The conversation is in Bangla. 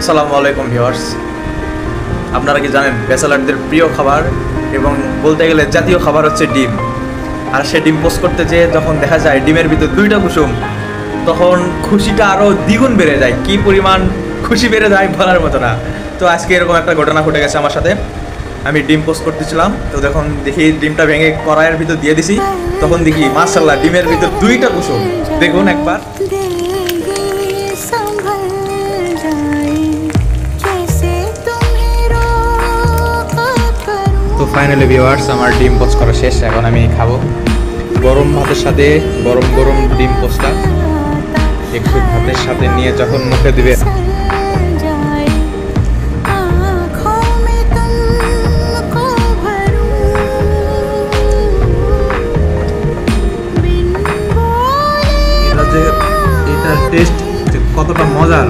আসসালামু আলাইকুম ভিউয়ার্স, আপনারা কি জানেন ব্যাচেলারদের প্রিয় খাবার এবং বলতে গেলে জাতীয় খাবার হচ্ছে ডিম। আর সে ডিম পোস্ট করতে যেয়ে যখন দেখা যায় ডিমের ভিতর 2টা কুসুম, তখন খুশিটা আরও দ্বিগুণ বেড়ে যায়। কি পরিমাণ খুশি বেড়ে যায় বলার মতো না। তো আজকে এরকম একটা ঘটনা ঘটে গেছে আমার সাথে। আমি ডিম পোস্ট করতেছিলাম, তো যখন দেখি ডিমটা ভেঙে কড়াইয়ের ভিতর দিয়ে দিছি, তখন দেখি মাশাআল্লাহ ডিমের ভিতর 2টা কুসুম। দেখুন একবার। তো ফাইনালি ভিউয়ার্স, আমার ডিম পোস্ট করা শেষ। এখন আমি খাবো গরম ভাতের সাথে। গরম গরম ডিম পোস্টটা একটু ভাতের সাথে নিয়ে যখন মুখে দিবে, এটার টেস্ট কতটা মজার